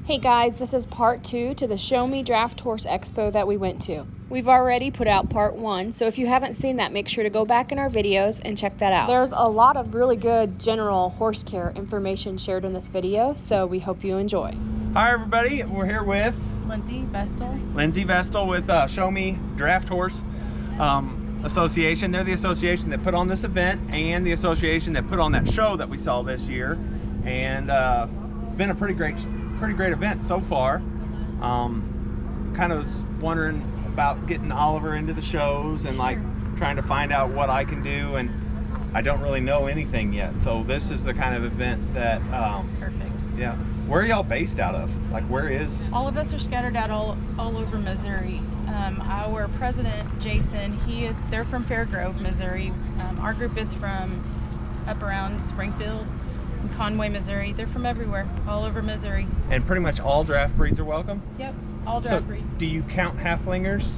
Hey guys, this is part 2 to the Show Me Draft Horse Expo that we went to. We've already put out part 1, so if you haven't seen that, make sure to go back in our videos and check that out. There's a lot of really good general horse care information shared in this video, so we hope you enjoy. Hi everybody, we're here with Lindsay Vestal. Lindsay Vestal with Show Me Draft Horse Association. They're the association that put on this event and the association that put on that show that we saw this year. And it's been a pretty great event so far. Kind of was wondering about getting Oliver into the shows and like trying to find out what I can do, and I don't really know anything yet. So this is the kind of event that Perfect. yeah. Where are y'all based out of? Like, where is? All of us are scattered out all over Missouri. Our president, Jason, they're from Fairgrove, Missouri. Our group is from up around Springfield and Conway, Missouri. They're from everywhere, all over Missouri. And pretty much all draft breeds are welcome? Yep, all draft breeds. Do you count halflingers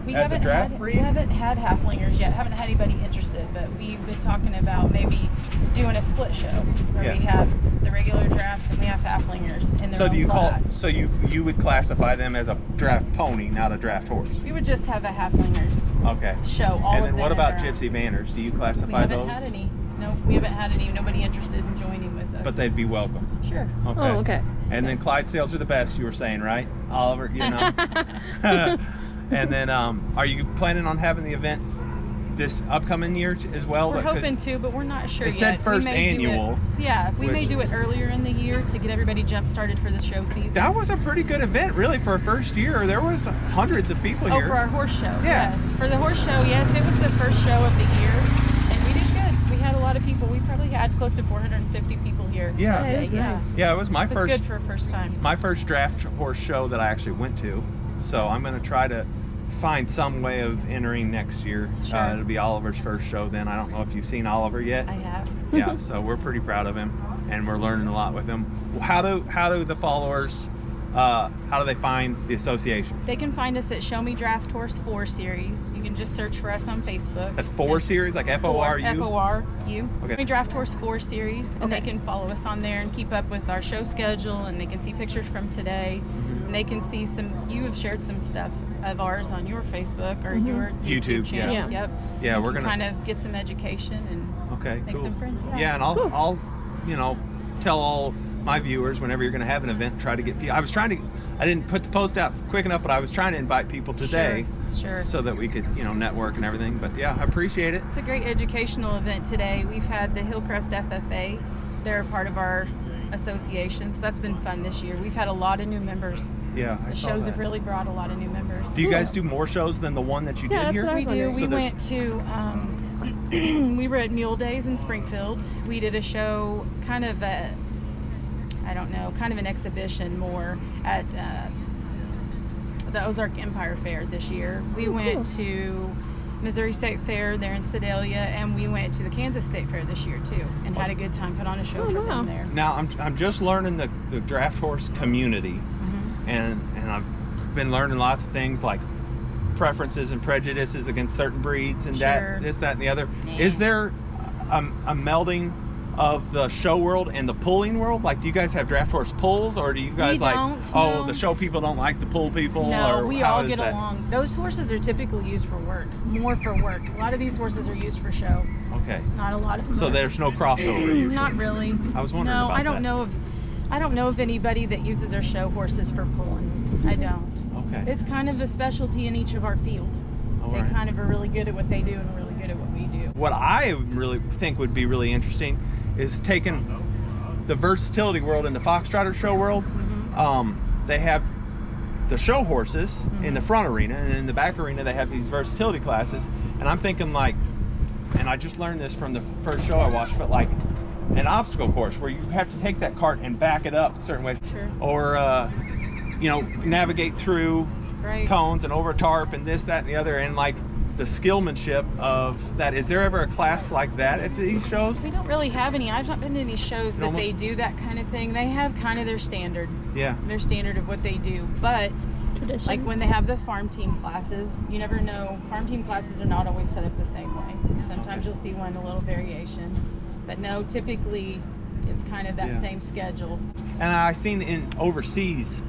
We as a draft haven't breed? We haven't had halflingers yet. Haven't had anybody interested, but we've been talking about maybe doing a split show where we have the regular drafts and we have halflingers in their own class. So you would classify them as a draft pony, not a draft horse? We would just have a halflingers Okay. show. And then what about gypsy banners? Do you classify those? We haven't had any. No, we haven't had any. Nobody interested in joining with us. But they'd be welcome. Sure. Okay. Oh, okay. And then Clydesdales are the best, you were saying, right? Oliver, you know. And then are you planning on having the event this upcoming year as well? We're hoping to, but we're not sure yet. It said first annual. We may do it earlier in the year to get everybody jump started for the show season. That was a pretty good event, really, for a first year. There was hundreds of people here. Oh, for our horse show, Yeah. yes. For the horse show, yes, it was the first show of the year, and we did good. We had a lot of people. We probably had close to 450 people here. Yeah. that day. That's nice. Yeah, it was It was good for a first time. my first draft horse show that I actually went to. So I'm going to try to find some way of entering next year. Sure. It'll be Oliver's first show then. I don't know if you've seen Oliver yet. I have. Yeah, so we're pretty proud of him, and we're learning a lot with him. How do the followers, how do they find the association? They can find us at Show Me Draft Horse 4 Series. You can just search for us on Facebook. That's 4 series, like F-O-R-U? F-O-R-U. Okay. Show Me Draft Horse 4 Series, and they Okay. can follow us on there and keep up with our show schedule, and they can see pictures from today, and they can see you have shared some stuff of ours on your Facebook or your YouTube channel. yeah. Yep. Yeah, You we're can gonna kind of get some education and Okay, make cool. some friends. Yeah, and I'll tell all my viewers whenever you're going to have an event, try to get people. I didn't put the post out quick enough, but I was trying to invite people today. Sure. So that we could, network and everything. But yeah, I appreciate it. It's a great educational event today. We've had the Hillcrest FFA. They're a part of our association, so that's been fun this year. We've had a lot of new members. Yeah, I The saw shows that. have really brought a lot of new members. Do you guys do more shows than the one that you Yeah, did that's here? what I was We do. wondering. We So there's- went to, we were at Mule Days in Springfield. We did a show, kind of an exhibition more at the Ozark Empire Fair this year. We went to Missouri State Fair there in Sedalia, and we went to the Kansas State Fair this year too, and had a good time. Put on a show for wow. them there. Now I'm just learning the draft horse community, and I've been learning lots of things like preferences and prejudices against certain breeds and Sure. this, that, and the other. Yeah. Is there a melding of the show world and the pulling world? Like, do you guys have draft horse pulls, or do you guys no. the show people don't like the pull people? No, or we how all is get that? along. Those horses are typically used for work, more for work. A lot of these horses are used for show. Okay, Not a lot of them. so are. there's no crossover usually. Not really. I was wondering No, about I don't that. I don't know of anybody that uses their show horses for pulling. I don't. Okay. It's kind of a specialty in each of our field. All They right. kind of are really good at what they do and really good at what we do. What I really think would be really interesting is taking the versatility world in the Foxtrotter show world. They have the show horses in the front arena, and in the back arena they have these versatility classes. And I'm thinking and I just learned this from the first show I watched, but like an obstacle course where you have to take that cart and back it up a certain way, Sure. or navigate through Right. cones and over a tarp and this, that, and the other, and like the skillmanship of that. Is there ever a class like that at these shows? We don't really have any. I've not been to any shows that almost- they do that kind of thing. They have kind of their standard of what they do. But Traditions. like when they have the farm team classes, you never know. Farm team classes are not always set up the same way. Sometimes you'll see one a little variation. But no, typically it's kind of that Yeah. same schedule. And I seen in overseas,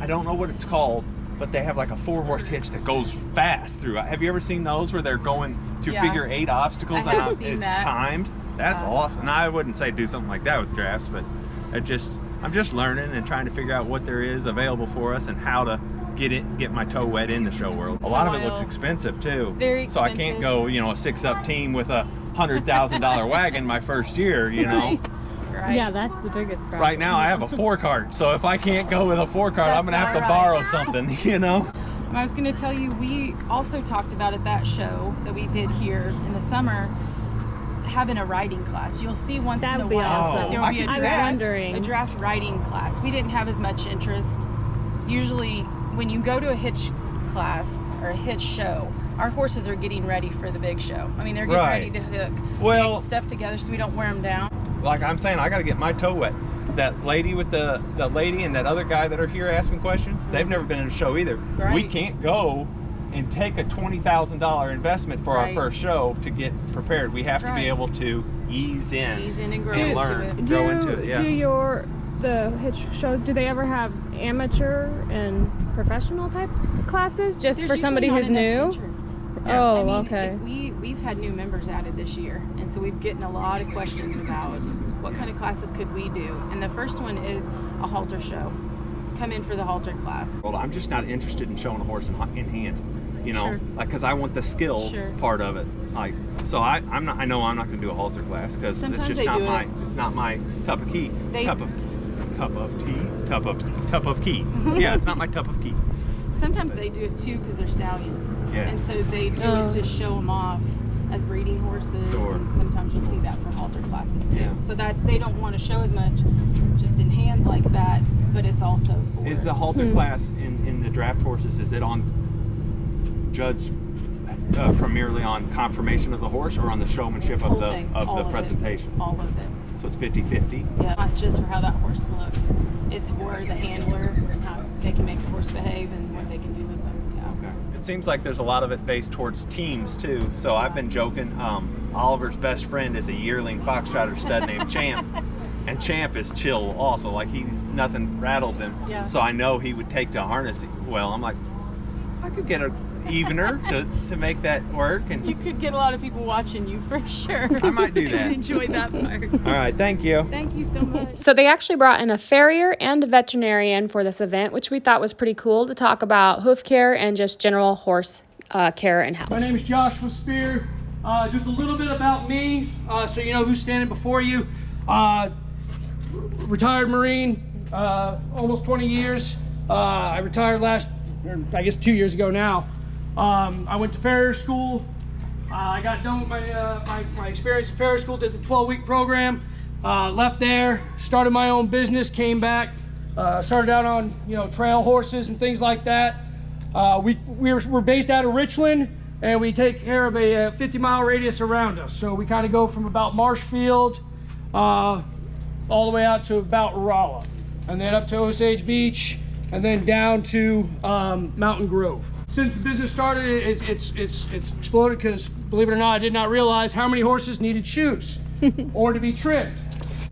I don't know what it's called, but they have like a 4-horse hitch that goes fast through. Have you ever seen those where they're going through Yeah. figure 8 obstacles I have and seen it's that. timed? That's Yeah. awesome. And I wouldn't say do something like that with drafts, but I'm just learning and trying to figure out what there is available for us and how to get my toe wet in the show world. A lot of it looks Soil. expensive too. It's very So I can't expensive. go, a 6-up team with a $100,000 wagon my first year, Right. Yeah, that's the biggest problem. Right now I have a 4-cart, so if I can't go with a 4-cart, I'm gonna have to That's all borrow right. something, I was going to tell you, we also talked about at that show that we did here in the summer, having a riding class. You'll see once That in a would be while awesome. there will I be a could do I was that. wondering. a draft riding class. We didn't have as much interest. Usually when you go to a hitch class or a hitch show, our horses are getting ready for the big show. I mean, they're getting Right. ready to hook, Well- getting stuff together so we don't wear them down. Like I'm saying, I gotta get my toe wet. That lady with the lady and that other guy that are here asking questions, they've never been in a show either. Right. We can't go and take a $20,000 investment for our Right. first show to get prepared. We have That's to be right. able to ease in, Ease in and grow and into learn, it. grow into it. Yeah. Do the hitch shows, do they ever have amateur and professional type classes just There's for somebody usually who's not new? enough interest. Yeah. Oh, I mean, okay. if we've had new members added this year, and so we've gotten a lot of questions about what kind of classes could we do. And the first one is a halter show. Come in for the halter class. Well, I'm just not interested in showing a horse in hand, Sure. like because I want the skill Sure. part of it. Like, so I'm not. I know I'm not going to do a halter class because it's Sometimes just they not do my. it. It's not my cup of tea. They- Cup of tea. Yeah, it's not my cup of tea. Sometimes they do it too because they're stallions. Yeah. And so they do Oh. it to show them off as breeding horses. Sure. And sometimes you'll see that for halter classes too. Yeah. So that they don't want to show as much just in hand like that, but it's also for Is the halter class in the draft horses? Is it on judged primarily on conformation of the horse or on the showmanship of whole the thing, all of the it. presentation? All of it. So it's 50-50. Yeah, not just for how that horse looks. It's for the handler, how they can make the horse behave and what they can do with them. Yeah. Okay. It seems like there's a lot of it based towards teams too. So I've been joking. Oliver's best friend is a yearling foxtrotter stud named Champ, and Champ is chill also. Like nothing rattles him. Yeah. So I know he would take to harness. Well, I'm like, I could get a evener to make that work, and You could get a lot of people watching you for sure. I might do that. Enjoy that part. all right. Thank you. Thank you so much. So they actually brought in a farrier and a veterinarian for this event, which we thought was pretty cool to talk about hoof care and just general horse care and health. My name is Joshua Spear. Just a little bit about me, so you know who's standing before you. Retired Marine, almost 20 years. I retired I guess 2 years ago now. I went to farrier school. I got done with my experience at farrier school, did the 12-week program, left there, started my own business, came back, started out on trail horses and things like that. We're based out of Richland, and we take care of a 50-mile radius around us. So we kind of go from about Marshfield all the way out to about Rolla, and then up to Osage Beach, and then down to Mountain Grove. Since the business started, it's exploded because, believe it or not, I did not realize how many horses needed shoes or to be trimmed.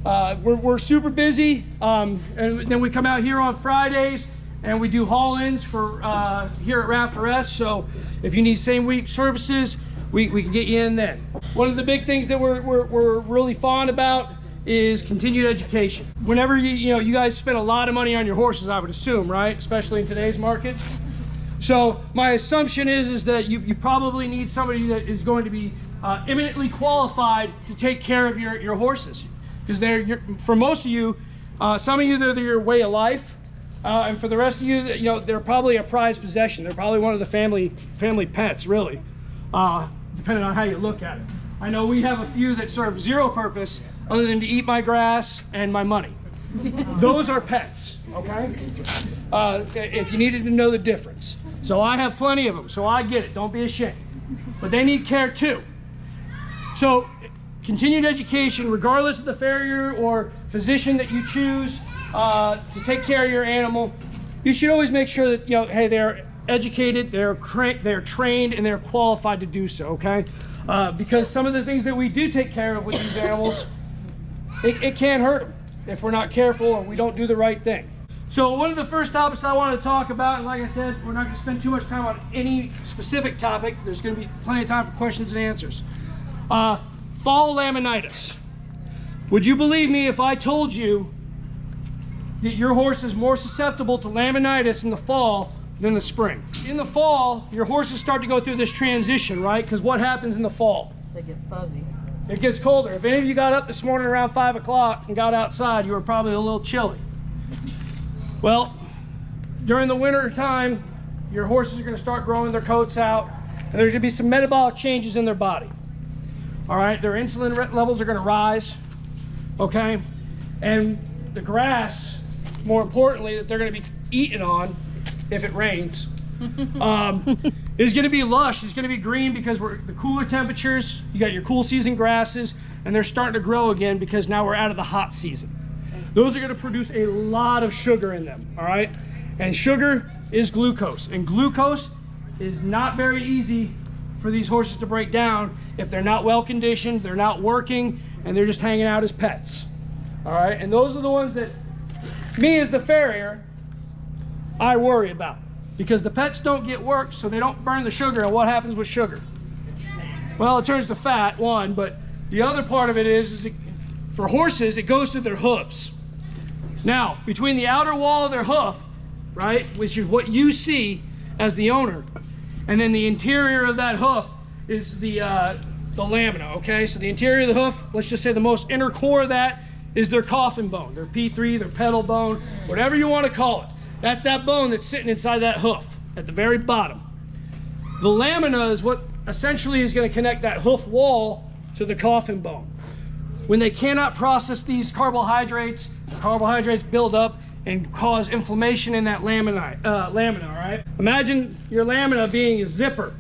We're super busy, and then we come out here on Fridays and we do haul-ins for here at Rafter S. So if you need same week services, we can get you in then. One of the big things that we're really fond about is continued education. Whenever you guys spend a lot of money on your horses, I would assume, right? Especially in today's market. So my assumption is that you probably need somebody that is going to be eminently qualified to take care of your horses, because for most of you, some of you they're your way of life, and for the rest of you, they're probably a prized possession. They're probably one of the family pets, really, depending on how you look at it. I know we have a few that serve zero purpose other than to eat my grass and my money. Those are pets, okay? If you needed to know the difference. So I have plenty of them, so I get it, don't be ashamed. But they need care too. So continued education, regardless of the farrier or physician that you choose to take care of your animal, you should always make sure that, hey, they're educated, they're trained, and they're qualified to do so, okay? Because some of the things that we do take care of with these animals it can hurt them if we're not careful or we don't do the right thing. So one of the first topics I want to talk about, and like I said, we're not going to spend too much time on any specific topic. There's going to be plenty of time for questions and answers. Fall laminitis. Would you believe me if I told you that your horse is more susceptible to laminitis in the fall than the spring? In the fall, your horses start to go through this transition, right? Because what happens in the fall? They get fuzzy. It gets colder. If any of you got up this morning around 5 o'clock and got outside, you were probably a little chilly. Well, during the winter time, your horses are going to start growing their coats out, and there's going to be some metabolic changes in their body. All right, their insulin levels are going to rise, okay? And the grass, more importantly, that they're going to be eating on, if it rains, is going to be lush. It's going to be green because we're the cooler temperatures. You got your cool season grasses, and they're starting to grow again because now we're out of the hot season. Those are going to produce a lot of sugar in them, all right? And sugar is glucose, and glucose is not very easy for these horses to break down if they're not well conditioned, they're not working, and they're just hanging out as pets, all right? And those are the ones that me as the farrier, I worry about, because the pets don't get worked, so they don't burn the sugar. And what happens with sugar? Well, it turns to fat, one, but the other part of it is for horses, it goes to their hoofs. Now, between the outer wall of their hoof, right, which is what you see as the owner, and then the interior of that hoof is the lamina, okay? So the interior of the hoof, let's just say the most inner core of that is their coffin bone, their P3, their pedal bone, whatever you want to call it. That's that bone that's sitting inside that hoof at the very bottom. The lamina is what essentially is going to connect that hoof wall to the coffin bone. When they cannot process these carbohydrates, the carbohydrates build up and cause inflammation in that lamina, all right? Imagine your lamina being a zipper,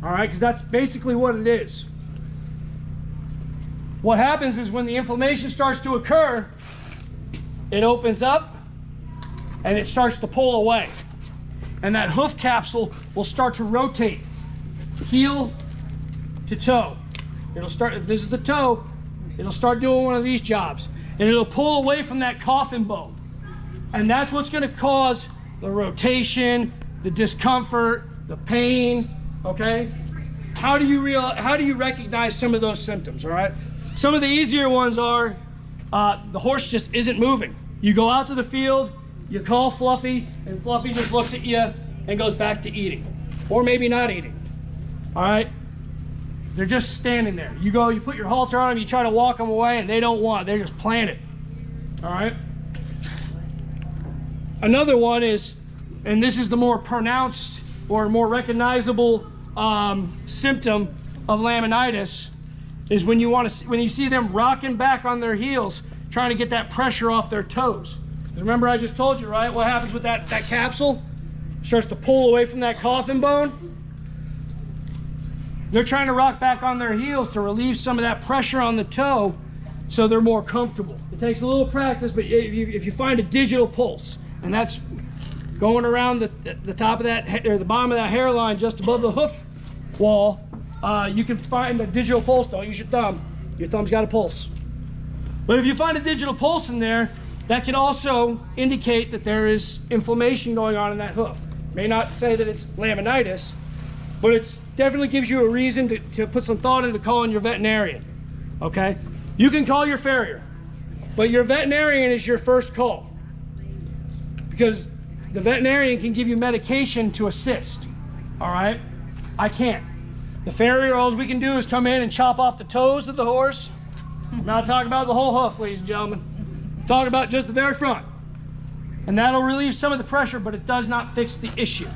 all right? Because that's basically what it is. What happens is when the inflammation starts to occur, it opens up and it starts to pull away. And that hoof capsule will start to rotate, heel to toe. It'll start, if this is the toe, it'll start doing one of these jobs. And it'll pull away from that coffin bone. And that's what's gonna cause the rotation, the discomfort, the pain, okay? How do you recognize some of those symptoms, all right? Some of the easier ones are the horse just isn't moving. You go out to the field, you call Fluffy, and Fluffy just looks at you and goes back to eating. Or maybe not eating, all right? They're just standing there. You go, you put your halter on them, you try to walk them away, and they don't want, they're just planted, all right? Another one is, and this is the more pronounced or more recognizable symptom of laminitis, is when you see them rocking back on their heels, trying to get that pressure off their toes. Remember I just told you, right? What happens with that capsule? Starts to pull away from that coffin bone. They're trying to rock back on their heels to relieve some of that pressure on the toe so they're more comfortable. It takes a little practice, but if you find a digital pulse, and that's going around the top of that, or the bottom of that hairline just above the hoof wall, you can find a digital pulse. Don't use your thumb. Your thumb's got a pulse. But if you find a digital pulse in there, that can also indicate that there is inflammation going on in that hoof. May not say that it's laminitis, but it definitely gives you a reason to put some thought into calling your veterinarian, okay? You can call your farrier, but your veterinarian is your first call, because the veterinarian can give you medication to assist, all right? I can't. The farrier, all we can do is come in and chop off the toes of the horse. I'm not talking about the whole hoof, ladies and gentlemen. I'm talking about just the very front. And that'll relieve some of the pressure, but it does not fix the issue.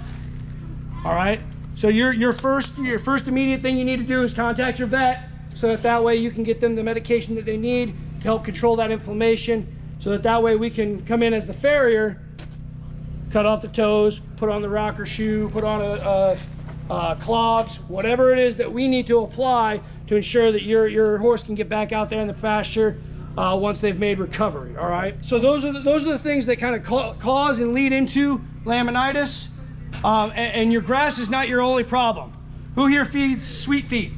All right? So your first immediate thing you need to do is contact your vet, so that way you can get them the medication that they need to help control that inflammation, so that way we can come in as the farrier, cut off the toes, put on the rocker shoe, put on clogs, whatever it is that we need to apply to ensure that your horse can get back out there in the pasture once they've made recovery, all right? So those are the things that kind of cause and lead into laminitis, and your grass is not your only problem. Who here feeds sweet feed?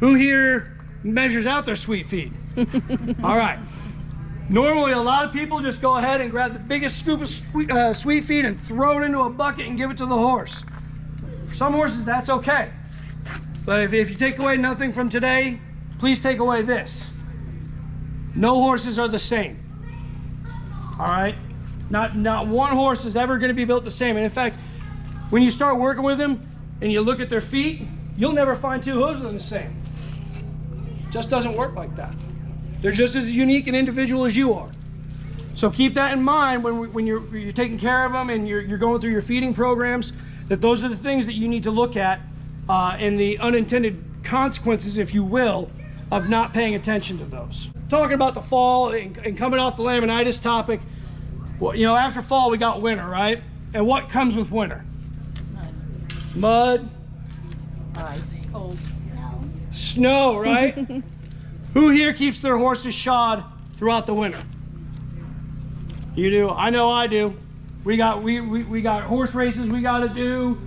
Who here measures out their sweet feed. All right. Normally, a lot of people just go ahead and grab the biggest scoop of sweet feed and throw it into a bucket and give it to the horse. For some horses, that's okay. But if you take away nothing from today, please take away this. No horses are the same. All right? Not one horse is ever going to be built the same. And in fact, when you start working with them and you look at their feet, you'll never find two hooves that are the same. It just doesn't work like that. They're just as unique and individual as you are. So keep that in mind when you're taking care of them and you're going through your feeding programs, that those are the things that you need to look at and the unintended consequences, if you will, of not paying attention to those. Talking about the fall and coming off the laminitis topic, well, you know, after fall we got winter, right? And what comes with winter? Mud. Ice, cold. Snow, right? Who here keeps their horses shod throughout the winter? You do. I know I do. We got horse races we got to do.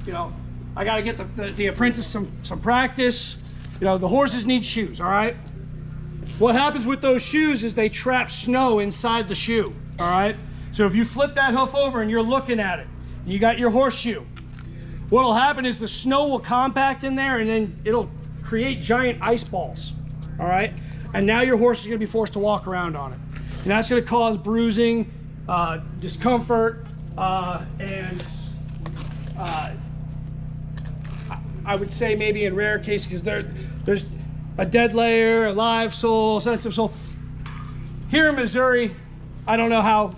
You know, I got to get the apprentice some practice. You know, the horses need shoes, all right? What happens with those shoes is they trap snow inside the shoe, all right? So if you flip that hoof over and you're looking at it, and you got your horseshoe, what'll happen is the snow will compact in there and then it'll create giant ice balls, all right? And now your horse is gonna be forced to walk around on it. And that's gonna cause bruising, discomfort, and I would say maybe in rare cases, because there's a dead layer, a live sole, sensitive sole. Here in Missouri, I don't know how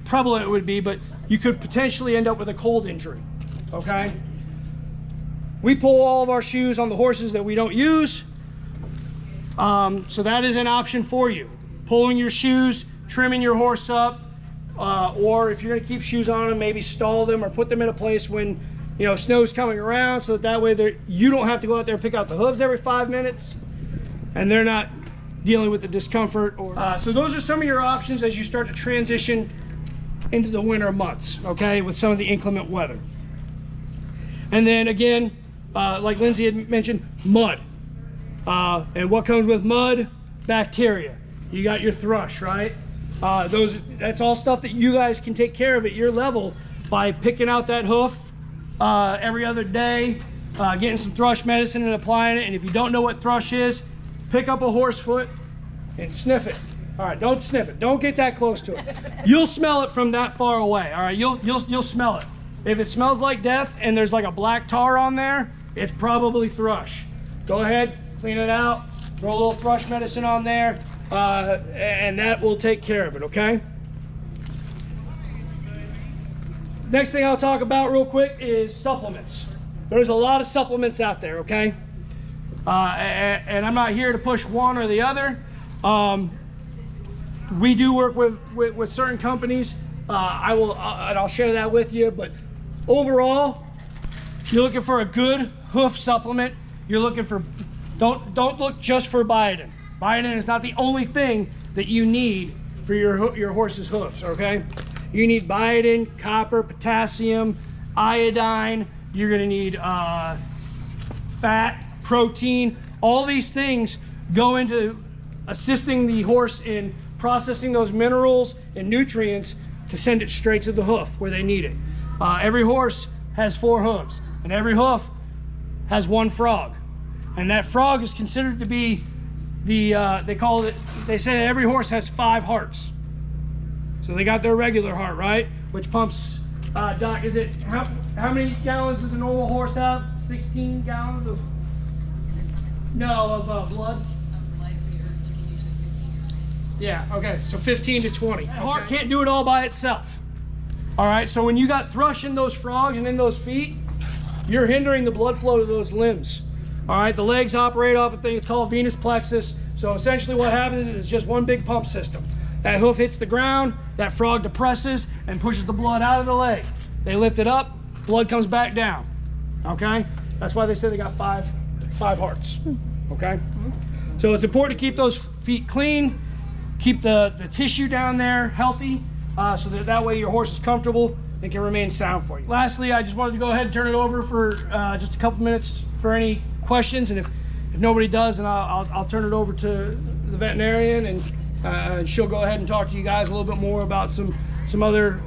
prevalent it would be, but you could potentially end up with a cold injury, okay? We pull all of our shoes on the horses that we don't use, so that is an option for you. Pulling your shoes, trimming your horse up, or if you're gonna keep shoes on them, maybe stall them or put them in a place when, you know, snow's coming around, so that way you don't have to go out there and pick out the hooves every 5 minutes, and they're not dealing with the discomfort. So those are some of your options as you start to transition into the winter months, okay, with some of the inclement weather. And then again, like Lindsay had mentioned, mud. And what comes with mud? Bacteria. You got your thrush, right? That's all stuff that you guys can take care of at your level by picking out that hoof every other day, getting some thrush medicine and applying it. And if you don't know what thrush is, pick up a horse foot and sniff it. All right, don't sniff it. Don't get that close to it. You'll smell it from that far away. All right, you'll smell it. If it smells like death and there's like a black tar on there, it's probably thrush. Go ahead, clean it out, throw a little thrush medicine on there, and that will take care of it, okay? Next thing I'll talk about real quick is supplements. There's a lot of supplements out there, okay? And I'm not here to push one or the other. We do work with certain companies. I'll share that with you, but overall, you're looking for a good hoof supplement. You're looking for, don't look just for biotin. Biotin is not the only thing that you need for your horse's hoofs, okay? You need biotin, copper, potassium, iodine. You're gonna need fat, protein. All these things go into assisting the horse in processing those minerals and nutrients to send it straight to the hoof where they need it. Every horse has 4 hooves, and every hoof has 1 frog. And that frog is considered to be they say that every horse has 5 hearts. So they got their regular heart, right? Which pumps, Doc, is it, how many gallons does a normal horse have? 16 gallons of, blood? Yeah, okay, so 15 to 20. The heart can't do it all by itself. All right, so when you got thrush in those frogs and in those feet, you're hindering the blood flow to those limbs. All right, the legs operate off a thing, it's called venous plexus. So essentially what happens is it's just one big pump system. That hoof hits the ground, that frog depresses and pushes the blood out of the leg. They lift it up, blood comes back down, okay? That's why they say they got five hearts, okay? So it's important to keep those feet clean, keep the tissue down there healthy, so that way your horse is comfortable and can remain sound for you. Lastly, I just wanted to go ahead and turn it over for just a couple minutes for any questions, and if if nobody does, then I'll turn it over to the veterinarian, and she'll go ahead and talk to you guys a little bit more about some other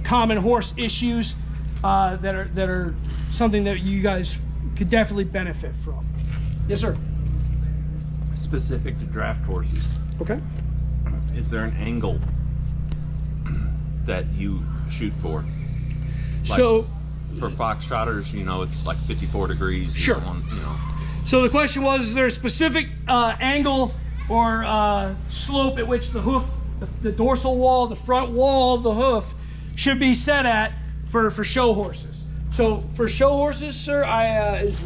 common horse issues that are something that you guys could definitely benefit from. Yes, sir. Specific to draft horses, Okay. is there an angle that you shoot for? Like, So, for foxtrotters, you know, it's like 54 degrees. You Sure. don't want, you know. so the question was, is there a specific angle or slope at which the hoof, the dorsal wall, the front wall of the hoof should be set at for show horses? So for show horses, sir, is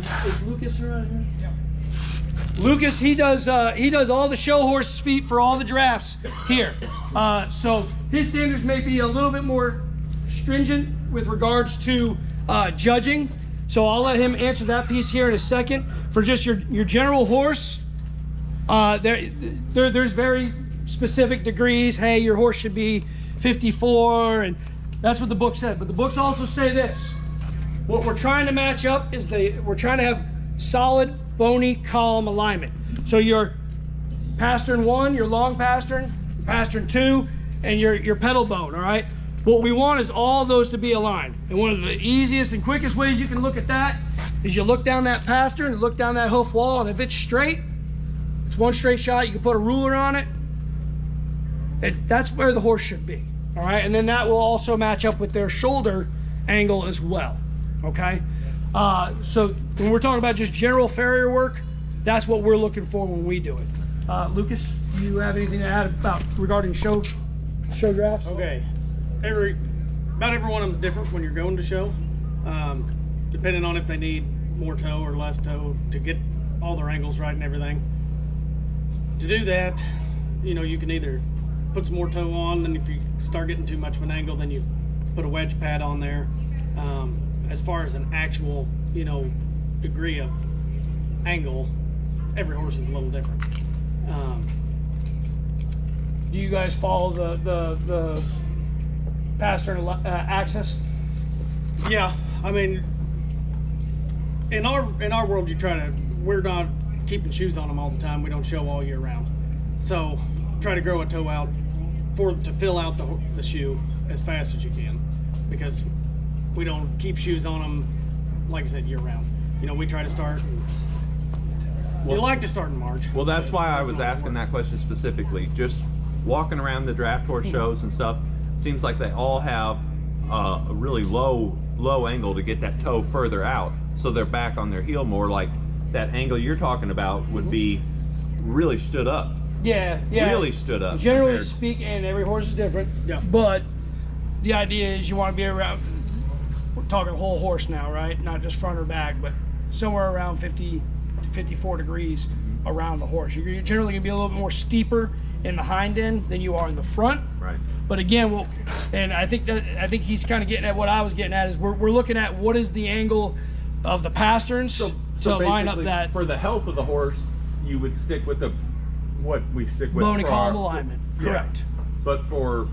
Lucas around here? Yeah. Lucas, he does all the show horse feet for all the drafts here. So his standards may be a little bit more stringent with regards to judging. So I'll let him answer that piece here in a second. For just your general horse, there's very specific degrees. Hey, your horse should be 54, and that's what the book said. But the books also say this. What we're trying to match up is we're trying to have solid, bony column alignment. So your pastern 1, your long pastern, pastern 2, and your pedal bone, all right? What we want is all those to be aligned. And one of the easiest and quickest ways you can look at that is you look down that pastern and look down that hoof wall, and if it's straight, it's one straight shot, you can put a ruler on it, and that's where the horse should be, all right? And then that will also match up with their shoulder angle as well, okay? So when we're talking about just general farrier work, that's what we're looking for when we do it. Lucas, do you have anything to add about regarding show drafts? Okay, about every one of them's different when you're going to show, depending on if they need more toe or less toe to get all their angles right and everything. To do that, you know, you can either put some more toe on, then if you start getting too much of an angle, then you put a wedge pad on there. As far as an actual, you know, degree of angle, every horse is a little different. Do you guys follow the pastern axis? Yeah, I mean, in our world, we're not keeping shoes on them all the time. We don't show all year round, so try to grow a toe out to fill out the shoe as fast as you can, because we don't keep shoes on them, like I said, year round. You know, we try to start. We like to start in March. Well, that's why I was not asking work. that question specifically. Just walking around the draft horse shows and stuff, seems like they all have a really low angle to get that toe further out, so they're back on their heel more. Like that angle you're talking about would be really stood up. Yeah. Really stood up. Generally compared- speaking, and every horse is different. Yeah. But the idea is you want to be around. We're talking whole horse now, right? Not just front or back, but somewhere around 50 to 54 degrees around the horse. You're generally going to be a little bit more steeper in the hind end than you are in the front. Right. But again, and I think he's kind of getting at what I was getting at is we're looking at what is the angle of the pasterns to line up basically, that for the health of the horse, you would stick with what we stick with. bony for column our- alignment. Yeah. Correct. But for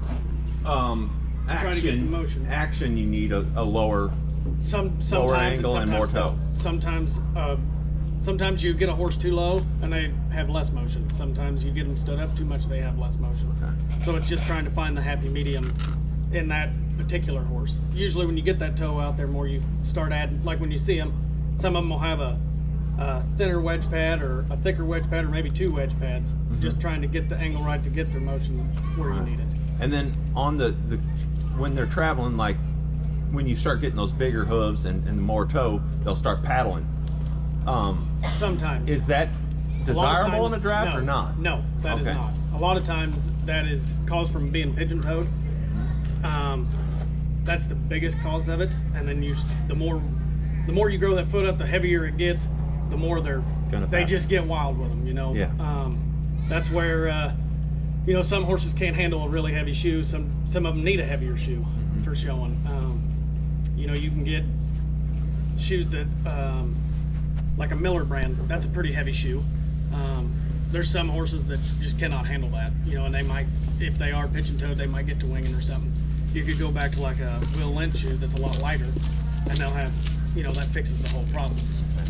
try to get the motion. action, you need a lower. Sometimes Lower and angle and more sometimes no. toe. Sometimes you get a horse too low and they have less motion. Sometimes you get them stood up too much, they have less motion. Okay. So it's just trying to find the happy medium in that particular horse. Usually when you get that toe out there more, you start adding, like when you see them, some of them will have a thinner wedge pad or a thicker wedge pad or maybe 2 wedge pads, just trying to get the angle right to get their motion where you need it. And then on the when they're traveling, like when you start getting those bigger hooves and more toe, they'll start paddling. Sometimes. Is that A lot of desirable in times- a draft no, or not? No, that is Okay. not. A lot of times that is caused from being pigeon-toed. That's the biggest cause of it. And then the more you grow that foot up, the heavier it gets, the more they paddle. just get wild with them, you know. Yeah. That's where you know, some horses can't handle a really heavy shoe. Some of them need a heavier shoe for showing. You know, you can get shoes that like a Miller brand, that's a pretty heavy shoe. There's some horses that just cannot handle that, you know, and they might, if they are pigeon-toed, they might get to winging or something. You could go back to like a Will Lynch shoe that's a lot lighter, and they'll have, you know, that fixes the whole problem.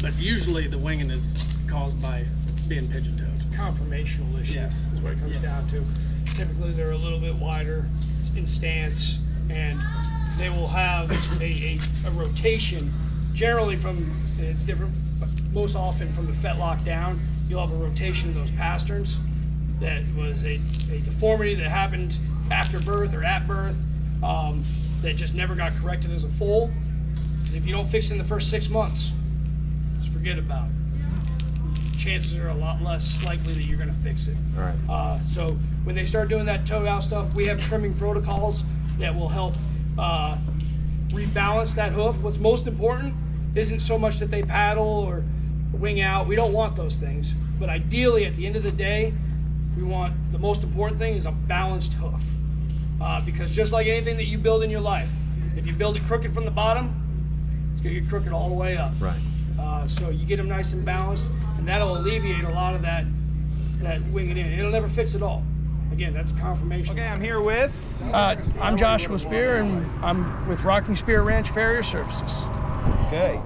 But usually the winging is caused by being pigeon-toed. Conformational issues Yes. is what it comes Yes. down to. Typically, they're a little bit wider in stance, and they will have a rotation. Generally, it's different, but most often from the fetlock down, you'll have a rotation of those pasterns. That was a deformity that happened after birth or at birth that just never got corrected as a foal. Because if you don't fix it in the first 6 months, just forget about it. Chances are a lot less likely that you're going to fix it. All right. So when they start doing that toe out stuff, we have trimming protocols that will help rebalance that hoof. What's most important isn't so much that they paddle or wing out. We don't want those things. But ideally, at the end of the day, the most important thing is a balanced hoof. Because just like anything that you build in your life, if you build it crooked from the bottom, it's going to get crooked all the way up. Right. So you get them nice and balanced, and that'll alleviate a lot of that winging in. It'll never fix it all. Again, that's confirmation. Okay, I'm here with. I'm Joshua Spear, and I'm with Rocking Spear Ranch Farrier Services. Okay.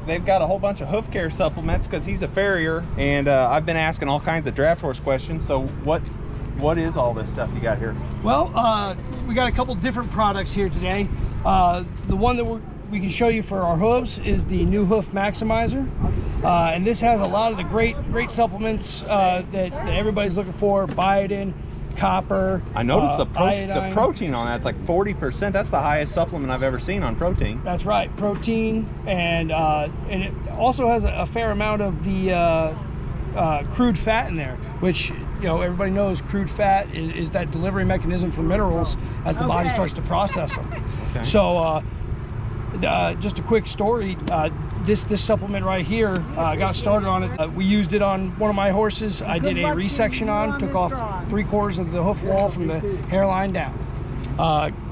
They've got a whole bunch of hoof care supplements because he's a farrier, and I've been asking all kinds of draft horse questions. So what is all this stuff you got here? Well, we got a couple different products here today. The one that we can show you for our hooves is the New Hoof Maximizer, and this has a lot of the great supplements that everybody's looking for: biotin, copper. I noticed the iodine. protein on that's like 40%. That's the highest supplement I've ever seen on protein. That's right, protein, and it also has a fair amount of the crude fat in there, which everybody knows crude fat is that delivery mechanism for minerals as the body starts to process them. Okay. So just a quick story, this supplement right here, got started on it. We used it on one of my horses. I did a resection on, took off 3/4 of the hoof wall from the hairline down.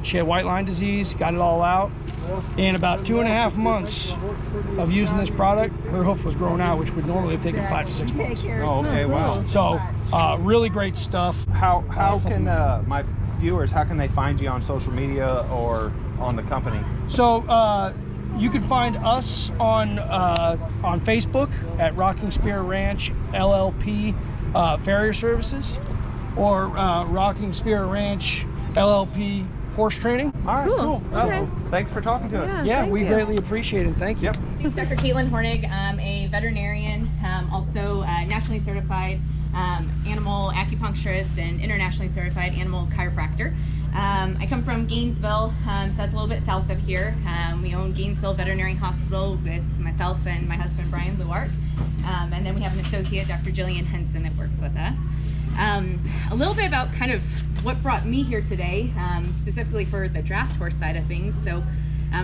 She had white line disease, got it all out. In about 2.5 months of using this product, her hoof was grown out, which would normally have taken 5 to 6 months. Oh, okay, wow. So really great stuff. How can my viewers, how can they find you on social media or on the company? So you can find us on Facebook at Rocking Spear Ranch LLP Farrier Services, or Rocking Spear Ranch LLP Horse Training. All right, cool. Okay. Thanks for talking to us. Yeah, thank we you. greatly appreciate it. Thank you. Yep. I'm Dr. Caitlin Hornig. I'm a veterinarian, also a nationally certified animal acupuncturist and internationally certified animal chiropractor. I come from Gainesville, so that's a little bit south of here. We own Gainesville Veterinary Hospital with myself and my husband, Brian Luart. And then we have an associate, Dr. Jillian Henson, that works with us. A little bit about kind of what brought me here today, specifically for the draft horse side of things. So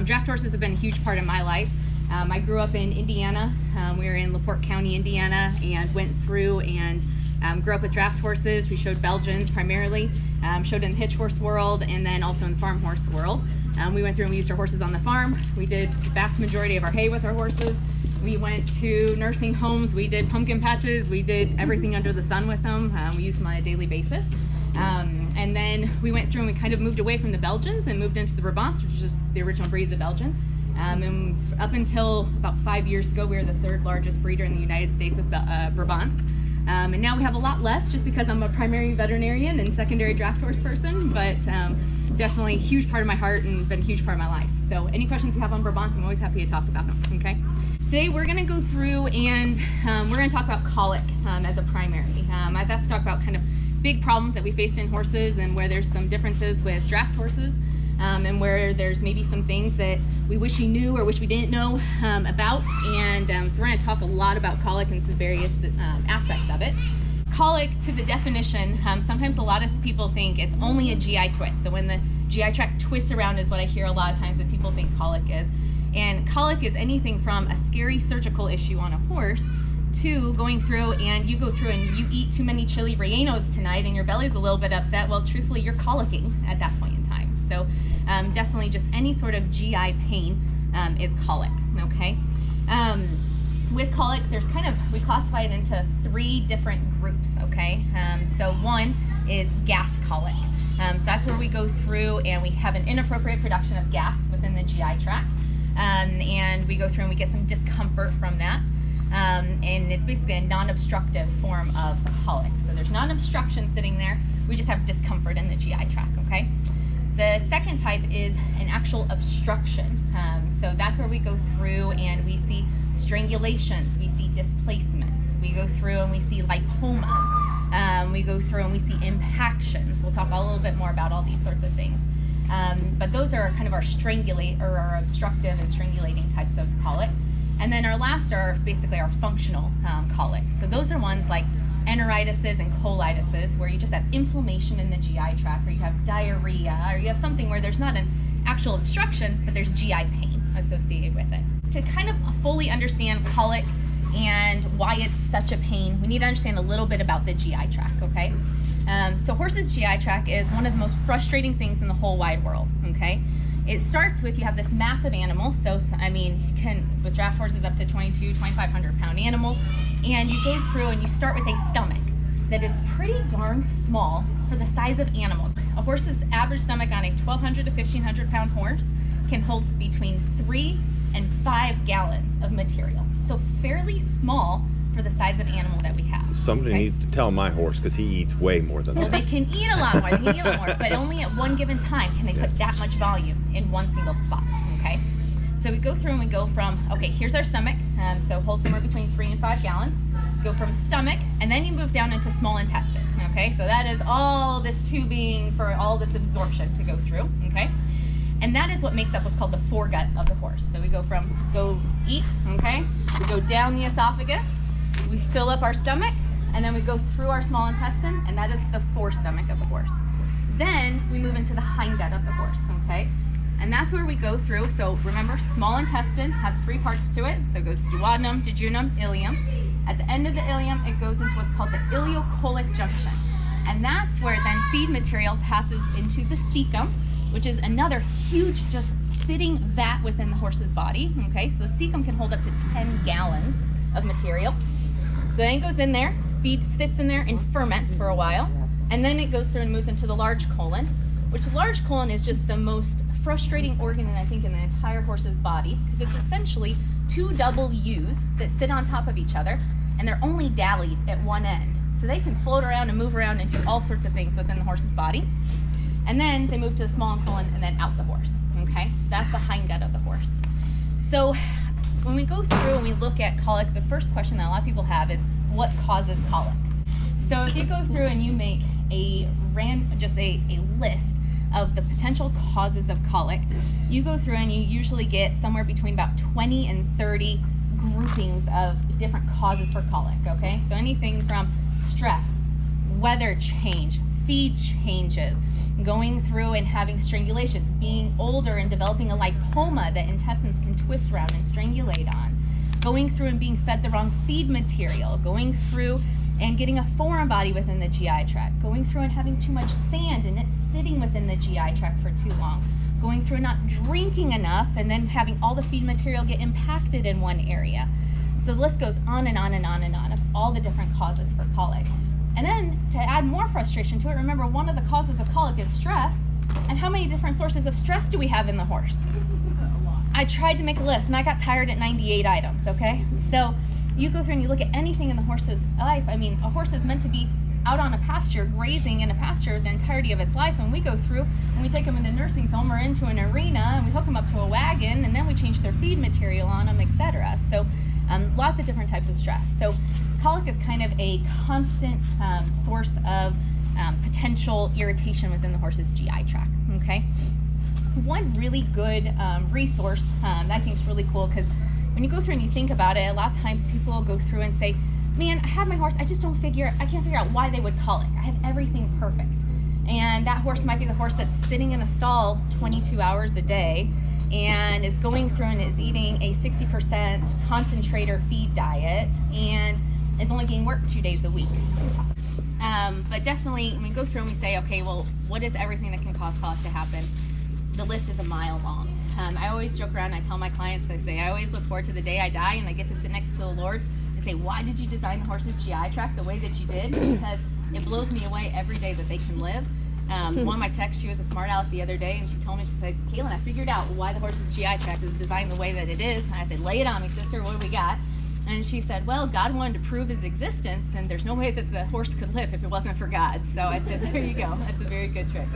draft horses have been a huge part of my life. I grew up in Indiana. We were in LaPorte County, Indiana, and went through and grew up with draft horses. We showed Belgians primarily, showed in the hitch horse world, and then also in the farm horse world. We went through and we used our horses on the farm. We did the vast majority of our hay with our horses. We went to nursing homes. We did pumpkin patches. We did everything under the sun with them. We used them on a daily basis. And then we went through and we kind of moved away from the Belgians and moved into the Brabants, which is just the original breed of the Belgian. And up until about 5 years ago, we were the 3rd largest breeder in the United States with Brabants. And now we have a lot less just because I'm a primary veterinarian and secondary draft horse person, but definitely a huge part of my heart and been a huge part of my life. So any questions you have on Brabants, I'm always happy to talk about them, okay? Today we're gonna go through and we're gonna talk about colic as a primary. I was asked to talk about kind of big problems that we faced in horses and where there's some differences with draft horses and where there's maybe some things that we wish we knew or wish we didn't know about. And so we're gonna talk a lot about colic and some various aspects of it. Colic, to the definition, sometimes a lot of people think it's only a GI twist. So when the GI tract twists around is what I hear a lot of times that people think colic is. And colic is anything from a scary surgical issue on a horse to going through and you go through and you eat too many chili rellenos tonight and your belly's a little bit upset. Well, truthfully, you're colicking at that point in time. So definitely just any sort of GI pain is colic, okay? With colic, there's we classify it into 3 different groups, okay? So one is gas colic. So that's where we go through and we have an inappropriate production of gas within the GI tract. And we go through and we get some discomfort from that. and it's basically a non-obstructive form of colic. So there's not an obstruction sitting there, we just have discomfort in the GI tract, okay? The second type is an actual obstruction. So that's where we go through and we see strangulations, we see displacements, we go through and we see lipomas, we go through and we see impactions. We'll talk a little bit more about all these sorts of things. But those are kind of our our obstructive and strangulating types of colic. And then our last are basically our functional colics. So those are ones like enteritises and colitis, where you just have inflammation in the GI tract, or you have diarrhea, or you have something where there's not an actual obstruction, but there's GI pain associated with it. To kind of fully understand colic and why it's such a pain, we need to understand a little bit about the GI tract, okay? So horses' GI tract is one of the most frustrating things in the whole wide world, okay? It starts with, you have this massive animal, so I mean, with draft horses up to 2,500 pound animal, and you go through and you start with a stomach that is pretty darn small for the size of animal. A horse's average stomach on a 1,200 to 1,500 pound horse can hold between 3 and 5 gallons of material. So fairly small for the size of animal that we have. Somebody needs to tell my horse, because he eats way more than Well, that. they can eat a lot more, but only at one given time can they put that much volume in one single spot, okay? So we go through and we go from, okay, here's our stomach, so hold somewhere between 3 and 5 gallons. Go from stomach, and then you move down into small intestine, okay? So that is all this tubing for all this absorption to go through, okay? And that is what makes up what's called the foregut of the horse. So we go eat, okay? We go down the esophagus, we fill up our stomach, and then we go through our small intestine, and that is the forestomach of the horse. Then we move into the hindgut of the horse, okay? And that's where we go through. So remember, small intestine has 3 parts to it. So it goes duodenum, jejunum, ileum. At the end of the ileum, it goes into what's called the ileocolic junction. And that's where then feed material passes into the cecum, which is another huge, just sitting vat within the horse's body, okay? So the cecum can hold up to 10 gallons of material. So then it goes in there, feed sits in there and ferments for a while, and then it goes through and moves into the large colon, which the large colon is just the most frustrating organ, I think, in the entire horse's body, because it's essentially 2 double U's that sit on top of each other, and they're only dallied at one end. So they can float around and move around and do all sorts of things within the horse's body. And then they move to the small colon and then out the horse, okay? So that's the hindgut of the horse. So when we go through and we look at colic, the first question that a lot of people have is, what causes colic? So if you go through and you make a list of the potential causes of colic, you go through and you usually get somewhere between about 20 and 30 groupings of different causes for colic, okay? So anything from stress, weather change, feed changes, going through and having strangulations, being older and developing a lipoma that intestines can twist around and strangulate on, going through and being fed the wrong feed material, going through and getting a foreign body within the GI tract, going through and having too much sand and it sitting within the GI tract for too long, going through and not drinking enough and then having all the feed material get impacted in one area. So the list goes on and on and on and on of all the different causes for colic. And then to add more frustration to it, remember, one of the causes of colic is stress. And how many different sources of stress do we have in the horse? I tried to make a list and I got tired at 98 items, okay? So you go through and you look at anything in the horse's life. I mean, a horse is meant to be out on a pasture, grazing in a pasture the entirety of its life, and we go through and we take them into nursing home or into an arena and we hook them up to a wagon and then we change their feed material on them, etc. So lots of different types of stress. So colic is kind of a constant source of potential irritation within the horse's GI tract, okay? One really good resource that I think is really cool, because when you go through and you think about it, a lot of times people will go through and say, man, I have my horse, I can't figure out why they would colic. I have everything perfect. And that horse might be the horse that's sitting in a stall 22 hours a day and is going through and is eating a 60% concentrator feed diet and is only getting work 2 days a week. But definitely, when we go through and we say, okay, well, what is everything that can cause colic to happen? The list is a mile long. I always joke around, I tell my clients, I say, I always look forward to the day I die and I get to sit next to the Lord and say, why did you design the horse's GI tract the way that you did? Because it blows me away every day that they can live. One of my techs, she was a smart aleck the other day, and she told me, she said, Kaylin, I figured out why the horse's GI tract is designed the way that it is. And I said, lay it on me, sister, what do we got? And she said, well, God wanted to prove his existence, and there's no way that the horse could live if it wasn't for God. So I said, there you go. That's a very good trick.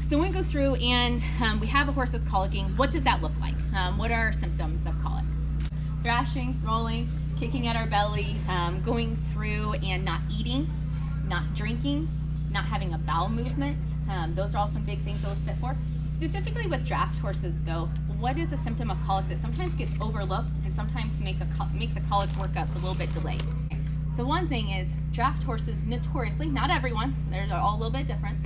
So when we go through and we have a horse that's colicking, what does that look like? What are symptoms of colic? Thrashing, rolling, kicking at our belly, going through and not eating, not drinking, not having a bowel movement. Those are all some big things that we'll sit for. Specifically with draft horses though, what is a symptom of colic that sometimes gets overlooked and sometimes makes a colic workup a little bit delayed? So one thing is draft horses notoriously, not everyone, so they're all a little bit different,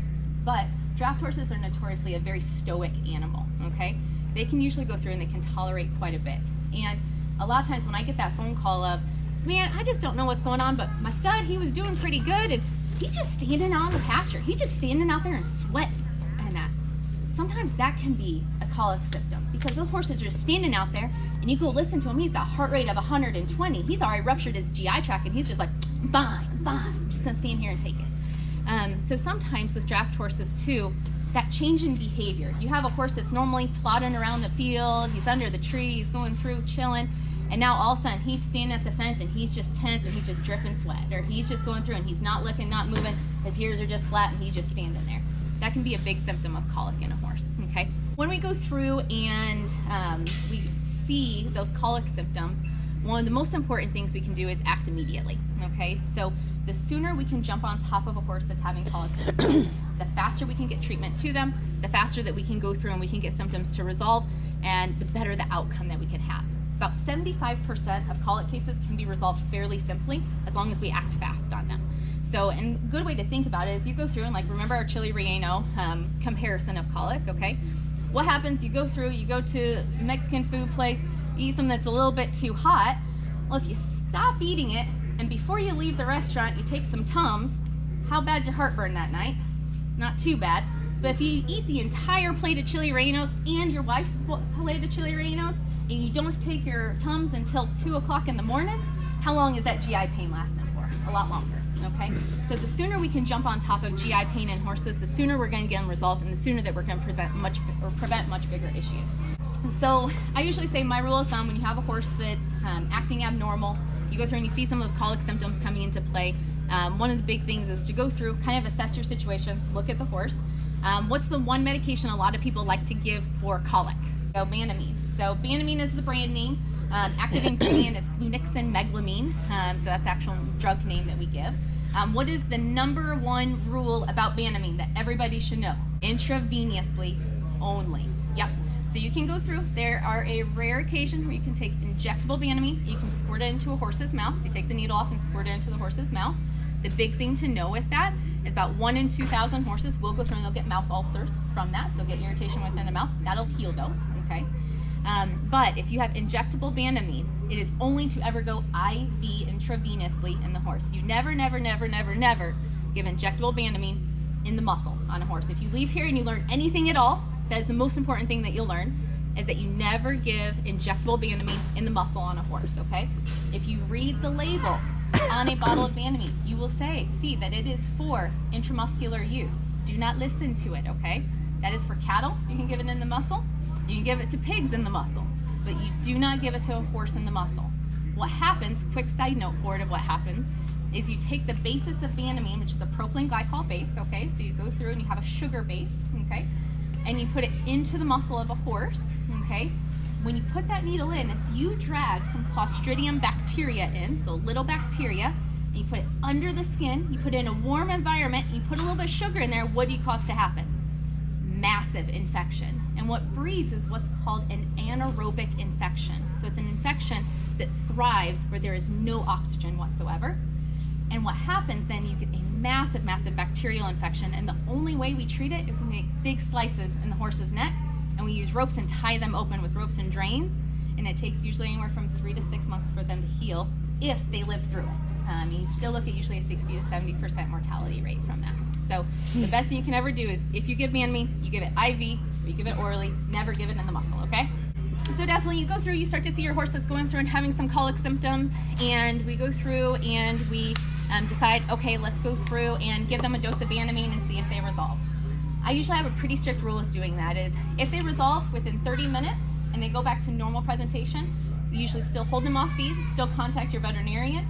but draft horses are notoriously a very stoic animal, okay? They can usually go through and they can tolerate quite a bit. And a lot of times when I get that phone call of, man, I just don't know what's going on, but my stud, he was doing pretty good and he's just standing out in the pasture. He's just standing out there and sweating and that. Sometimes that can be a colic symptom because those horses are just standing out there and you go listen to him. He's got a heart rate of 120. He's already ruptured his GI tract and he's just like, I'm fine, I'm just gonna stand here and take it. So sometimes with draft horses too, that change in behavior. You have a horse that's normally plodding around the field, he's under the tree, he's going through chilling, and now all of a sudden he's standing at the fence and he's just tense and he's just dripping sweat, or he's just going through and he's not looking, not moving, his ears are just flat and he's just standing there. That can be a big symptom of colic in a horse, okay? When we go through and we see those colic symptoms, one of the most important things we can do is act immediately, okay? So the sooner we can jump on top of a horse that's having colic symptoms, the faster we can get treatment to them, the faster that we can go through and we can get symptoms to resolve, and the better the outcome that we can have. About 75% of colic cases can be resolved fairly simply as long as we act fast on them. So, and a good way to think about it is you go through and like remember our chili relleno comparison of colic, okay? What happens, you go through, you go to a Mexican food place, you eat something that's a little bit too hot. Well, if you stop eating it and before you leave the restaurant you take some Tums, how bad's your heartburn that night? Not too bad. But if you eat the entire plate of chili rellenos and your wife's plate of chili rellenos and you don't take your Tums until 2 o'clock in the morning, how long is that GI pain lasting for? A lot longer, okay? So the sooner we can jump on top of GI pain in horses, the sooner we're gonna get them resolved and the sooner that we're gonna prevent much bigger issues. So I usually say my rule of thumb, when you have a horse that's acting abnormal, you go through and you see some of those colic symptoms coming into play, one of the big things is to go through, kind of assess your situation, look at the horse. What's the one medication a lot of people like to give for colic? So Banamine. So Banamine is the brand name. Active ingredient is flunixin meglumine. So that's the actual drug name that we give. What is the number one rule about Banamine that everybody should know? Intravenously only. Yep. So you can go through, there are a rare occasion where you can take injectable Banamine, you can squirt it into a horse's mouth, so you take the needle off and squirt it into the horse's mouth. The big thing to know with that is about 1 in 2,000 horses will go through and they'll get mouth ulcers from that, so they'll get irritation within the mouth. That'll heal though, okay? But if you have injectable Banamine, it is only to ever go IV intravenously in the horse. You never, never, never, never, never give injectable Banamine in the muscle on a horse. If you leave here and you learn anything at all, that is the most important thing that you'll learn, is that you never give injectable Banamine in the muscle on a horse, okay? If you read the label on a bottle of Banamine, you will see that it is for intramuscular use. Do not listen to it, okay? That is for cattle, you can give it in the muscle. You can give it to pigs in the muscle, but you do not give it to a horse in the muscle. What happens, quick side note for it of what happens, is you take the basis of Banamine, which is a propylene glycol base, okay? So you go through and you have a sugar base, okay? And you put it into the muscle of a horse, okay? When you put that needle in, if you drag some Clostridium bacteria in, so little bacteria, and you put it under the skin, you put it in a warm environment, you put a little bit of sugar in there, what do you cause to happen? Massive infection. And what breeds is what's called an anaerobic infection. So it's an infection that thrives where there is no oxygen whatsoever. And what happens then, you get a massive, massive bacterial infection, and the only way we treat it is we make big slices in the horse's neck, and we use ropes and tie them open with ropes and drains, and it takes usually anywhere from 3 to 6 months for them to heal if they live through it. You still look at usually a 60 to 70% mortality rate from that. So the best thing you can ever do is, if you give Banamine, you give it IV, or you give it orally, never give it in the muscle, okay? So definitely you go through, you start to see your horse that's going through and having some colic symptoms, and we go through and we decide, okay, let's go through and give them a dose of Banamine and see if they resolve. I usually have a pretty strict rule with doing that, is if they resolve within 30 minutes and they go back to normal presentation, We usually still hold them off feed, still contact your veterinarian,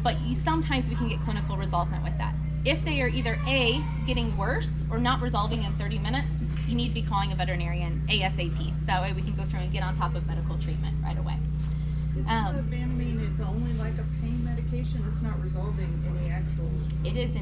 but sometimes we can get clinical resolvement with that. If they are either A, getting worse or not resolving in 30 minutes, you need to be calling a veterinarian ASAP. So that way we can go through and get on top of medical treatment right away. Isn't the Vanamine, it's only like a pain medication? It's not resolving any actual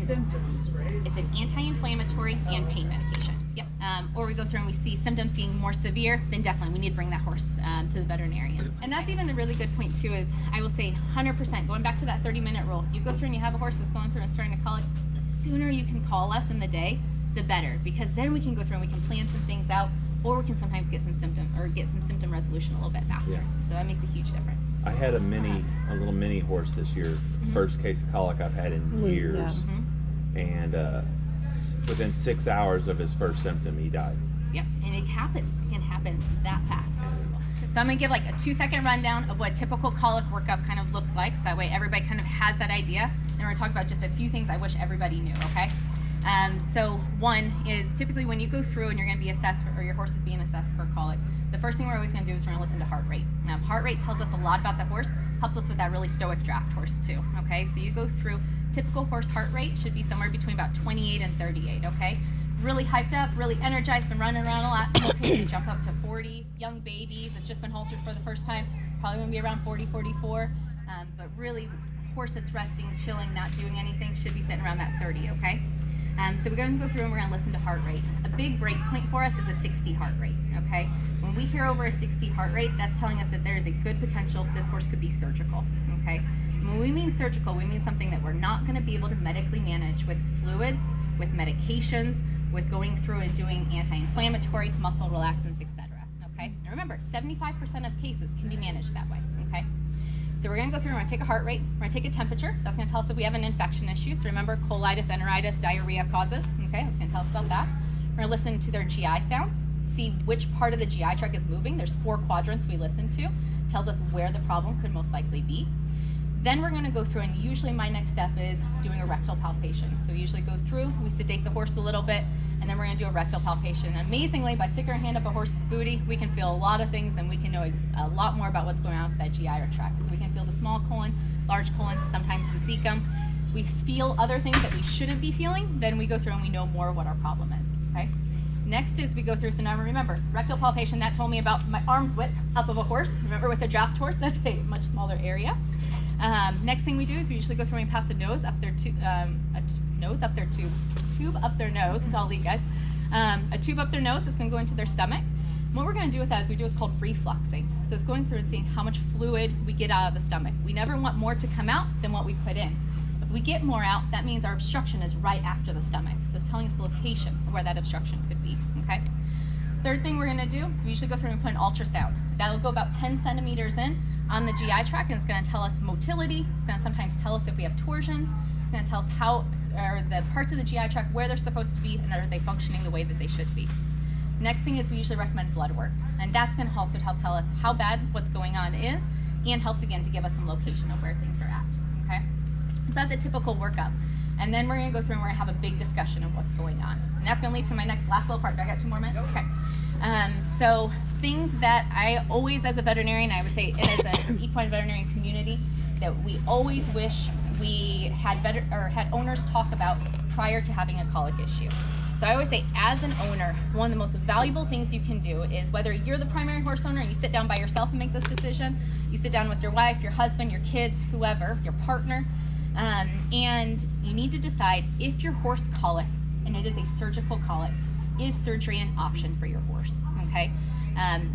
symptoms, right? It's an anti-inflammatory and pain medication. Yep. Or we go through and we see symptoms getting more severe, then definitely we need to bring that horse to the veterinarian. And that's even a really good point too, is I will say 100%, going back to that 30-minute rule, you go through and you have a horse that's going through and starting to colic, the sooner you can call us in the day, the better, because then we can go through and we can plan some things out, or we can sometimes get some symptom resolution a little bit faster. Yeah. So that makes a huge difference. I had a little mini horse this year. First case of colic I've had in years. And within 6 hours of his first symptom, he died. Yep, and it happens. It can happen that fast. So I'm gonna give like a 2-second rundown of what typical colic workup kind of looks like, so that way everybody kind of has that idea. And we're gonna talk about just a few things I wish everybody knew, okay? So one is typically when you go through and you're gonna be assessed or your horse is being assessed for colic, the first thing we're always gonna do is we're gonna listen to heart rate. Now, heart rate tells us a lot about that horse, helps us with that really stoic draft horse too, okay? So you go through, typical horse heart rate should be somewhere between about 28 and 38, okay? Really hyped up, really energized, been running around a lot, okay, to jump up to 40. Young baby that's just been haltered for the first time, probably gonna be around 40, 44. But really, horse that's resting, chilling, not doing anything should be sitting around that 30, okay? So we're going to go through and we're going to listen to heart rate. A big break point for us is a 60 heart rate, okay? When we hear over a 60 heart rate, that's telling us that there is a good potential this horse could be surgical, okay? And when we mean surgical, we mean something that we're not going to be able to medically manage with fluids, with medications, with going through and doing anti-inflammatories, muscle relaxants, etc. Okay? And remember, 75% of cases can be managed that way, okay? So we're gonna go through, we're gonna take a heart rate, we're gonna take a temperature. That's gonna tell us if we have an infection issue. So remember, colitis, enteritis, diarrhea causes, okay? That's gonna tell us about that. We're gonna listen to their GI sounds, see which part of the GI tract is moving. There's 4 quadrants we listen to. Tells us where the problem could most likely be. Then we're gonna go through, and usually my next step is doing a rectal palpation. So we usually go through, we sedate the horse a little bit, and then we're gonna do a rectal palpation. And amazingly, by sticking our hand up a horse's booty, we can feel a lot of things, and we can know a lot more about what's going on with that GI tract. So we can feel the small colon, large colon, sometimes the cecum. We feel other things that we shouldn't be feeling, then we go through and we know more what our problem is, okay? Next is we go through, so now remember, rectal palpation, that told me about my arm's width up of a horse. Remember with a draft horse, that's a much smaller area. Next thing we do is we usually go through and pass a nose up their tube up their nose, I'll leave guys. A tube up their nose that's gonna go into their stomach. And what we're gonna do with that is we do what's called refluxing. So it's going through and seeing how much fluid we get out of the stomach. We never want more to come out than what we put in. If we get more out, that means our obstruction is right after the stomach. So it's telling us the location of where that obstruction could be, okay? Third thing we're gonna do is we usually go through and put an ultrasound. That'll go about 10 centimeters in on the GI tract, and it's gonna tell us motility. It's gonna sometimes tell us if we have torsions. It's gonna tell us how, or the parts of the GI tract, where they're supposed to be, and are they functioning the way that they should be. Next thing is we usually recommend blood work, and that's gonna also help tell us how bad what's going on is, and helps again to give us some location of where things are at, okay? So that's a typical workup. And then we're gonna go through and we're gonna have a big discussion of what's going on. And that's gonna lead to my last little part. Do I got 2 more minutes? Okay. So things that I always, as a veterinarian, I would say as an equine veterinarian community, that we always wish we had had owners talk about prior to having a colic issue. So I always say, as an owner, one of the most valuable things you can do is, whether you're the primary horse owner and you sit down by yourself and make this decision, you sit down with your wife, your husband, your kids, whoever, your partner, and you need to decide if your horse colics, and it is a surgical colic, is surgery an option for your horse, okay?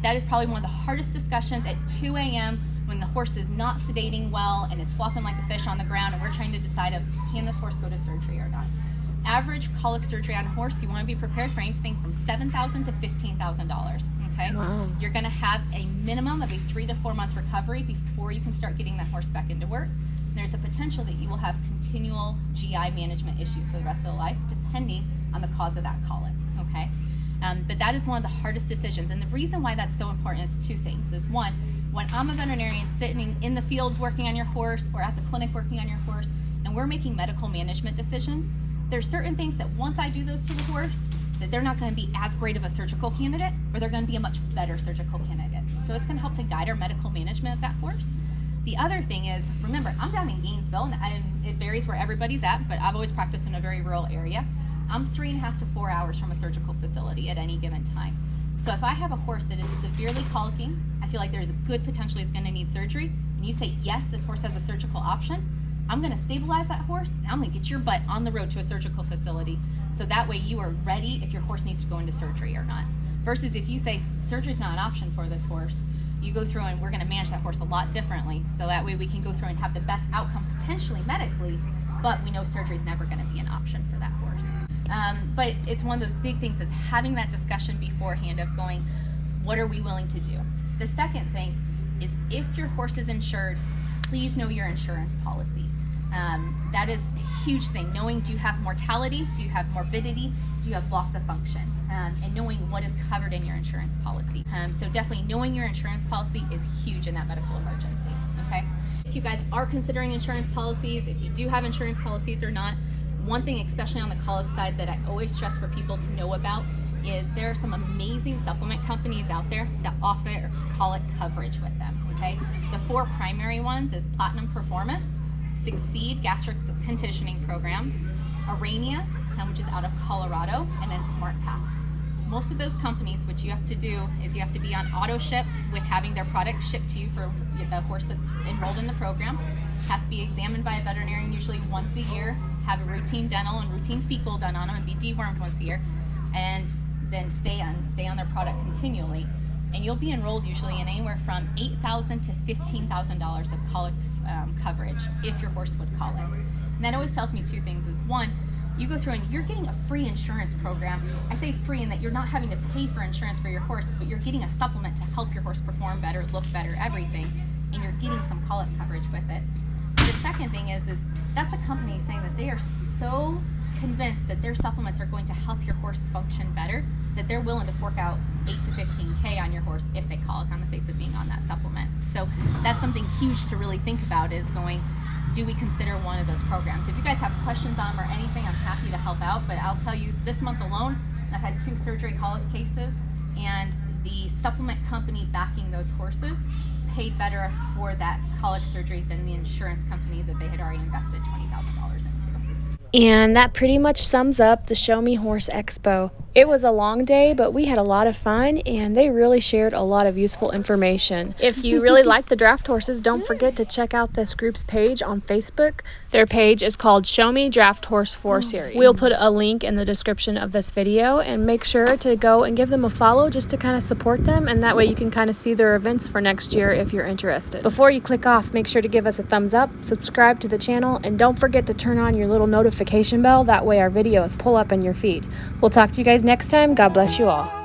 That is probably one of the hardest discussions at 2 a.m. when the horse is not sedating well and is flopping like a fish on the ground, and we're trying to decide if, can this horse go to surgery or not? Average colic surgery on a horse, you want to be prepared for anything from $7,000 to $15,000, okay? Wow. You're gonna have a minimum of a 3 to 4 month recovery before you can start getting that horse back into work. And there's a potential that you will have continual GI management issues for the rest of the life, depending on the cause of that colic, okay? But that is one of the hardest decisions. And the reason why that's so important is 2 things. Is one, when I'm a veterinarian sitting in the field working on your horse, or at the clinic working on your horse, and we're making medical management decisions, there's certain things that once I do those to the horse, that they're not going to be as great of a surgical candidate, or they're going to be a much better surgical candidate. So it's going to help to guide our medical management of that horse. The other thing is, remember, I'm down in Gainesville, and it varies where everybody's at, but I've always practiced in a very rural area. I'm 3.5 to 4 hours from a surgical facility at any given time. So if I have a horse that is severely colicking, I feel like there's a good potential he's going to need surgery, and you say, yes, this horse has a surgical option, I'm going to stabilize that horse, and I'm going to get your butt on the road to a surgical facility, so that way you are ready if your horse needs to go into surgery or not. Versus if you say, surgery's not an option for this horse, you go through and we're going to manage that horse a lot differently, so that way we can go through and have the best outcome potentially medically, but we know surgery's never going to be an option for that horse. But it's one of those big things, is having that discussion beforehand of going, what are we willing to do? The second thing is, if your horse is insured, please know your insurance policy. That is a huge thing. Knowing, do you have mortality? Do you have morbidity? Do you have loss of function? And knowing what is covered in your insurance policy. So definitely knowing your insurance policy is huge in that medical emergency, okay? If you guys are considering insurance policies, if you do have insurance policies or not, one thing, especially on the colic side, that I always stress for people to know about is there are some amazing supplement companies out there that offer colic coverage with them, okay? The 4 primary ones is Platinum Performance, Succeed Gastric Conditioning Programs, Arrhenius, which is out of Colorado, and then SmartPath. Most of those companies, what you have to do is you have to be on auto ship with having their product shipped to you for the horse that's enrolled in the program. Has to be examined by a veterinarian usually once a year, have a routine dental and routine fecal done on them, and be dewormed once a year, and then stay on their product continually. And you'll be enrolled usually in anywhere from $8,000 to $15,000 of colic coverage if your horse would colic. And that always tells me 2 things. Is one, you go through and you're getting a free insurance program. I say free in that you're not having to pay for insurance for your horse, but you're getting a supplement to help your horse perform better, look better, everything, and you're getting some colic coverage with it. The second thing is that's a company saying that they are so convinced that their supplements are going to help your horse function better, that they're willing to fork out $8 to $15K on your horse if they colic on the face of being on that supplement. So that's something huge to really think about, is going, do we consider one of those programs? If you guys have questions on them or anything, I'm happy to help out, but I'll tell you, this month alone, I've had 2 surgery colic cases, and the supplement company backing those horses paid better for that colic surgery than the insurance company that they had already invested $20,000 into. And that pretty much sums up the Show Me Horse Expo. It was a long day, but we had a lot of fun, and they really shared a lot of useful information. If you really like the draft horses, don't forget to check out this group's page on Facebook. Their page is called Show Me Draft Horse 4 Series. We'll put a link in the description of this video, and make sure to go and give them a follow just to kind of support them, and that way you can kind of see their events for next year if you're interested. Before you click off, make sure to give us a thumbs up, subscribe to the channel, and don't forget to turn on your little notification bell. That way our videos pull up in your feed. We'll talk to you guys next time. God bless you all.